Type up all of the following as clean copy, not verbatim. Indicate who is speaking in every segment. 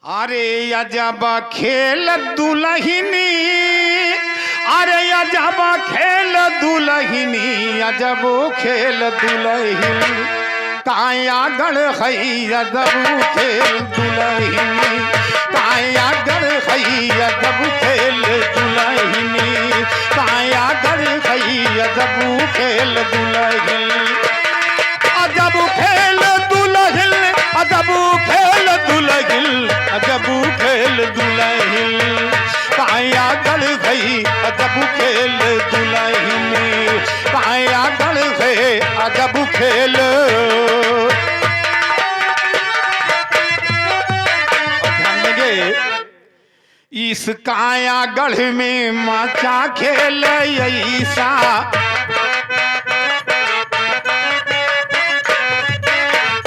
Speaker 1: अरे अजब खेल दुलहिनी, अरे अजब खेल दुलहिनी, अजब खेल दुलहिनी काया गढ़ है अजब खेल दुलहिनी, काया गढ़ है अजब खेल दुलहिनी, काया गढ़ है अजब खेल दुलहिनी, अजब खेल दुलहिन, अजब खेल दुलहिन, अजब खेल दुलहिन काया गढ़ गई अजब खेल दुलहिनी, काया गढ़ गए अजब खेल। इस काया गढ़ में मचा खेल ऐसा,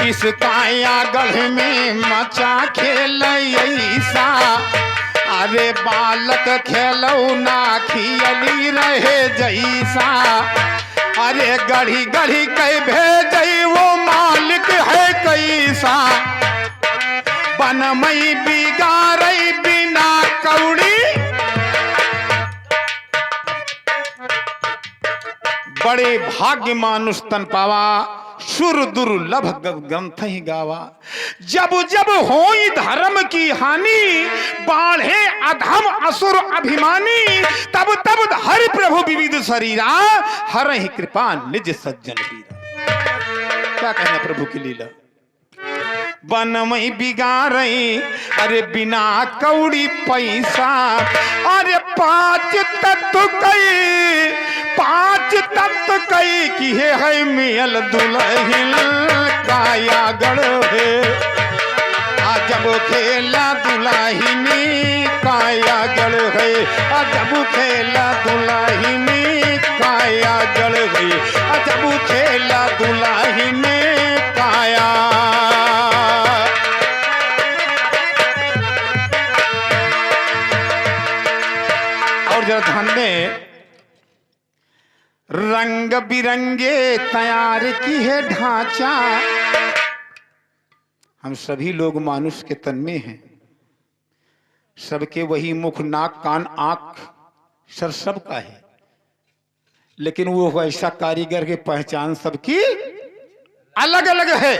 Speaker 1: इस काया गढ़ में मचा खेल ऐसा, अरे बालक खेलौना खियली रहे जैसा, अरे गढ़ी गढ़ी कह भेजई वो मालिक है कैसा, बनमई बिगाड़ई बिना कौड़ी, बड़े भाग्य मानुष तन पावा, सुर दुर्लभ ग्रंथ ही गावा, जब जब होई धर्म की हानि, बाढ़े अधम असुर अभिमानी, तब तब हरि प्रभु विविध शरीरा, हर ही कृपा निज सज्जन वीरा। क्या कहना प्रभु की लीला, बनमई बिगाड़ई अरे बिना कौड़ी पैसा, अरे पांच तत्व कई, पांच तत्व कई की है मियल दुलहिन काया गढ़ है, अजब खेला दुलहिनी काया गढ़ है, अजब खेला दुलहिनी काया गढ़ है, अजब खेला दुलहिनी काया। और जरा ध्यान दें, रंग बिरंगे तैयार की है ढांचा, हम सभी लोग मानुष के तन में हैं, सबके वही मुख नाक कान आंख सर सबका है, लेकिन वो वैसा कारीगर के पहचान सबकी अलग अलग है।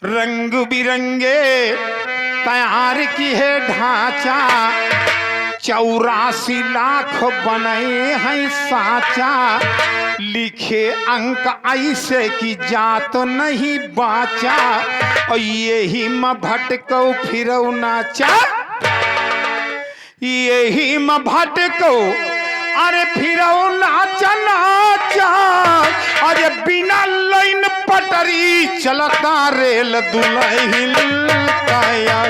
Speaker 1: रंग बिरंगे तैयार की है ढांचा, 84 लाख बनाए हैं साचा, लिखे अंक ऐसे की जात नहीं बाचा, और यही म भटको फिरौ नाचा, यही म भटको अरे फिरौ नाचा नाचा, अरे बिना लाइन पटरी चलता रेल दुलहिन काया,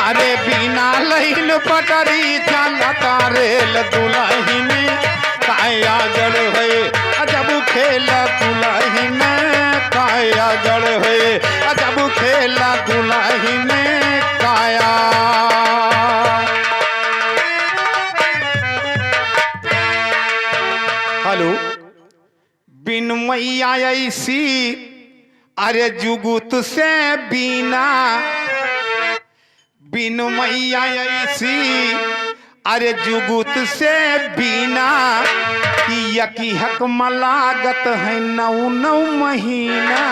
Speaker 1: अरे बिना लाइन पटरी चलता रेल दुलहिन काया गढ़ है, अजब खेला दुलहिन काया गढ़ है, अजब खेला दुलहिन काया। हेलो, बिन मैया ऐसी अरे जुगुत से बीना, बिन मैया ऐसी अरे जुगुत से बीना, यकी हक मलागत है 9 महीना,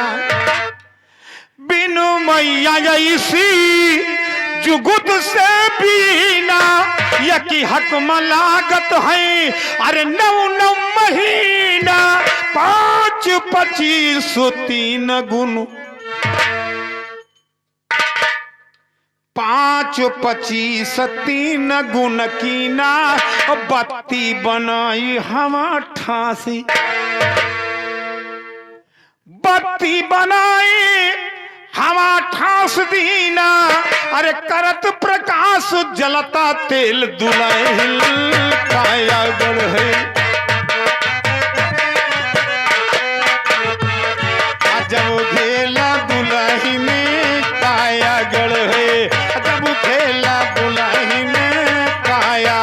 Speaker 1: बिन मैया ऐसी जुगुत से बीना, यकी हक मलागत है अरे 9 महीना, 5 25 3 गुण, 5 25 3 गुण कीना, बत्ती बनाई हम 88, बत्ती बनाई हम 88 दीना, अरे करत प्रकाश जलता तेल दुलहिन काया गढ़ है, अजब खेला दुलहिन काया गढ़ है, अजब खेला दुलहिन काया।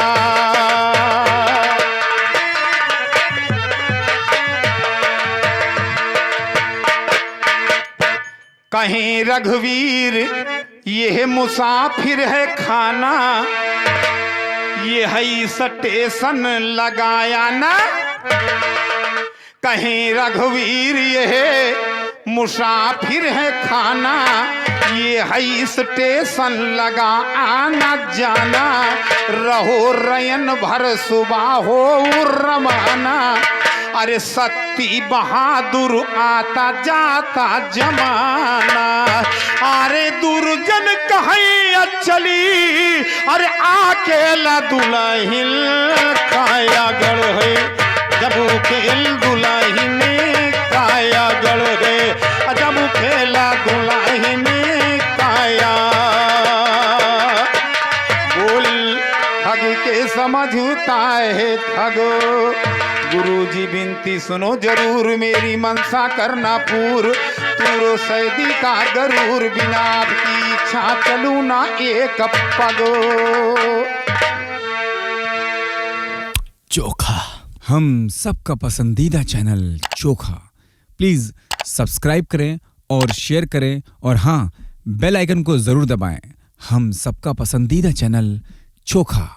Speaker 1: कहीं रघुवीर ये मुसाफिर है खाना, ये है स्टेशन लगाया ना। कहीं रघुवीर ये मुसाफिर है खाना, ये है स्टेशन लगा आना जाना। रहो रयन भर सुबह हो रमाना, अरे सत्ती बहादुर आता जाता जमाना। अरे दुर्जन कहीं चली, अरे अकेला दुल्हन काया गढ़ है। जब खेल दुल्हन काया गढ़ है, जब खेला दुल्हन काया। बोल ठग के समझता है ठगो, गुरुजी विनती सुनो जरूर, मेरी मनसा करना पूर। तूरो सैदी का गरूर, बिना आपकी इच्छा चलू ना एक पगो।
Speaker 2: चोखा, हम सबका पसंदीदा चैनल चोखा। प्लीज सब्सक्राइब करें और शेयर करें, और हाँ, बेल आइकन को जरूर दबाएं। हम सबका पसंदीदा चैनल चोखा।